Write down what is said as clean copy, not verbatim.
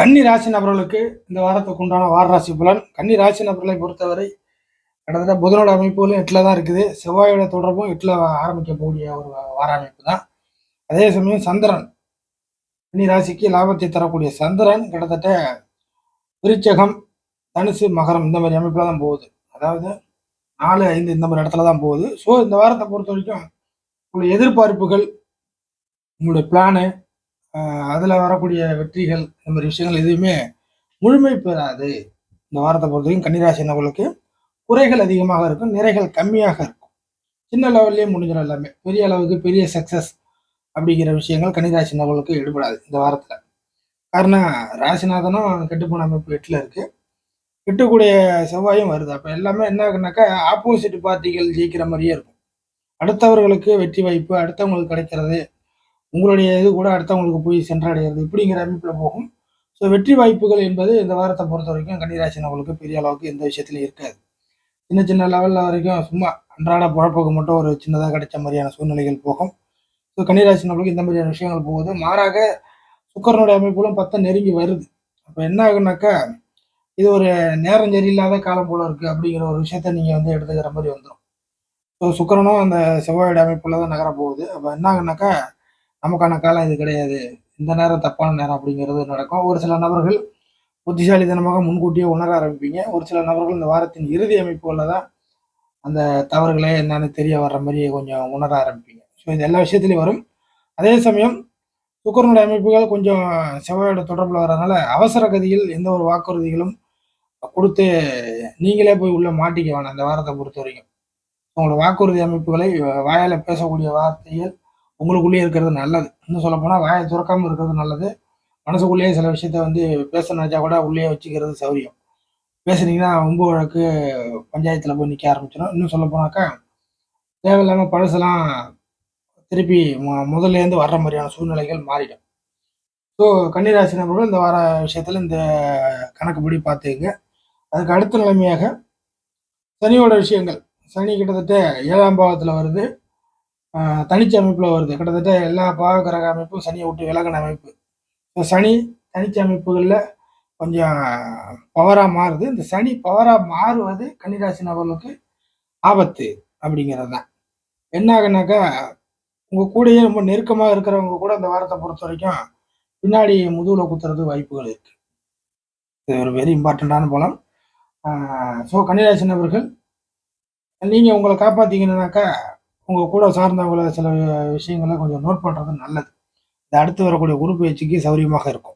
கன்னி ராசி நபர்களுக்கு இந்த வாரத்துக்கு உண்டான வார ராசி பலன். கன்னி ராசி நபர்களை பொறுத்தவரை கிட்டத்தட்ட புதனோட அமைப்புகளும் எட்டில் தான் இருக்குது. செவ்வாயோட தொடர்பும் எட்டில் ஆரம்பிக்கக்கூடிய ஒரு வார அமைப்பு தான். அதே சமயம் சந்திரன், கன்னி ராசிக்கு லாபத்தை தரக்கூடிய சந்திரன் கிட்டத்தட்ட விருச்சகம், தனுசு, மகரம் இந்த மாதிரி அமைப்பில் தான் போகுது. அதாவது 4, 5 இந்த மாதிரி இடத்துல தான் போகுது. ஸோ இந்த வாரத்தை பொறுத்த வரைக்கும் உங்களுடைய எதிர்பார்ப்புகள், உங்களுடைய பிளானு, அதில் வரக்கூடிய வெற்றிகள், இந்த மாதிரி விஷயங்கள் எதுவுமே முழுமை பெறாது. இந்த வாரத்தை பொறுத்த வரைக்கும் கன்னிராசி நபர்களுக்கு குறைகள் அதிகமாக இருக்கும், நிறைகள் கம்மியாக இருக்கும். சின்ன லெவல்லே முடிஞ்சிடும் எல்லாமே. பெரிய அளவுக்கு பெரிய சக்சஸ் அப்படிங்கிற விஷயங்கள் கன்னிராசி நபர்களுக்கு எடுபடாது இந்த வாரத்தில். காரணம் ராசிநாதனும் கெட்டுப்போன அமைப்பு 8ல் இருக்கு, கெட்டுக்கூடிய செவ்வாயும் வருது. அப்போ எல்லாமே என்ன ஆகுனாக்கா ஆப்போசிட் பார்ட்டிகள் ஜெயிக்கிற மாதிரியே இருக்கும். அடுத்தவர்களுக்கு வெற்றி வாய்ப்பு அடுத்தவங்களுக்கு கிடைக்கிறது, உங்களுடைய இது கூட அடுத்தவங்களுக்கு போய் சென்றடைகிறது, இப்படிங்கிற அமைப்பில் போகும். ஸோ வெற்றி வாய்ப்புகள் என்பது இந்த வாரத்தை பொறுத்த வரைக்கும் கன்னிராசி நபர்களுக்கு பெரிய அளவுக்கு எந்த விஷயத்துலையும் இருக்காது. சின்ன சின்ன லெவலில் வரைக்கும் சும்மா அன்றாட பொழப்புக்கு மட்டும் ஒரு சின்னதாக கிடைச்ச மாதிரியான சூழ்நிலைகள் போகும். ஸோ கன்னிராசி நபர்களுக்கு இந்த மாதிரியான விஷயங்கள் போகுது. மாறாக சுக்கரனுடைய அமைப்புகளும் 10 நெருங்கி வருது. அப்போ என்ன ஆகுனாக்கா இது ஒரு நேரம் சரியில்லாத காலம் போல இருக்குது அப்படிங்கிற ஒரு விஷயத்த நீங்கள் வந்து எடுத்துக்கிற மாதிரி வந்துடும். ஸோ சுக்கரனும் அந்த செவ்வாயோட அமைப்புல தான் நகர போகுது. அப்போ என்ன ஆகுனாக்கா நமக்கான காலம் இது கிடையாது, இந்த நேரம் தப்பான நேரம் அப்படிங்கிறது நடக்கும். ஒரு சில நபர்கள் புத்திசாலித்தனமாக முன்கூட்டியே உணர ஆரம்பிப்பீங்க. ஒரு சில நபர்கள் இந்த வாரத்தின் இறுதி அமைப்புகளில் தான் அந்த தவறுகளே என்னன்னு தெரிய வர்ற மாதிரி கொஞ்சம் உணர ஆரம்பிப்பீங்க. ஸோ இது எல்லா விஷயத்துலையும் வரும். அதே சமயம் சுக்கரனுடைய அமைப்புகள் கொஞ்சம் செவ்வாயோட தொடர்பில் வர்றதுனால அவசர கதியில் எந்த ஒரு வாக்குறுதிகளும் கொடுத்து நீங்களே போய் உள்ள மாட்டிக்க வேணாம். இந்த வாரத்தை பொறுத்த வரைக்கும் உங்களோட வாக்குறுதி அமைப்புகளை வாயால் பேசக்கூடிய வார்த்தைகள் உங்களுக்குள்ளேயே இருக்கிறது நல்லது. இன்னும் சொல்லப்போனால் வாயை துறக்காமல் இருக்கிறது நல்லது. மனசுக்குள்ளேயே சில விஷயத்த வந்து பேச நினச்சா கூட உள்ளே வச்சுக்கிறது சௌரியம். பேசுனீங்கன்னா ரொம்ப வழக்கு பஞ்சாயத்தில் போய் நிற்க ஆரம்பிச்சிடும். இன்னும் சொல்ல போனாக்கா தேவையில்லாமல் பழசெல்லாம் திருப்பி முதல்லேருந்து வர்ற மாதிரியான சூழ்நிலைகள் மாறிடும். ஸோ கன்னிராசி நபர்கள் இந்த வார விஷயத்தில் இந்த கணக்குப்படி பார்த்துங்க. அதுக்கு அடுத்த நிலைமையாக சனியோட விஷயங்கள். சனி கிட்டத்தட்ட 7ஆம் பாவத்தில் வருது, தனிச்ச அமைப்பில் வருது. கிட்டத்தட்ட எல்லா பாவ கிரக அமைப்பும் சனியை விட்டு விலகின அமைப்பு. ஸோ சனி தனிச்ச அமைப்புகளில் கொஞ்சம் பவராக மாறுது. இந்த சனி பவராக மாறுவது கன்னிராசி நபர்களுக்கு ஆபத்து அப்படிங்கிறது தான். என்ன ஆகுனாக்கா உங்கள் கூடயே ரொம்ப நெருக்கமாக இருக்கிறவங்க கூட இந்த வாரத்தை பொறுத்த வரைக்கும் பின்னாடி முதுகில் குத்துறது வாய்ப்புகள் இருக்குது. இது ஒரு வெரி இம்பார்ட்டண்ட்டான பலம். ஸோ கன்னிராசி நபர்கள் நீங்கள் உங்களை காப்பாற்றிக்கணுனாக்கா உங்கள் கூட சார்ந்தவங்கள சில விஷயங்களை கொஞ்சம் நோட் பண்ணுறது நல்லது. இது அடுத்து வரக்கூடிய குரு பயிற்சிக்கு சௌரியமாக இருக்கும்.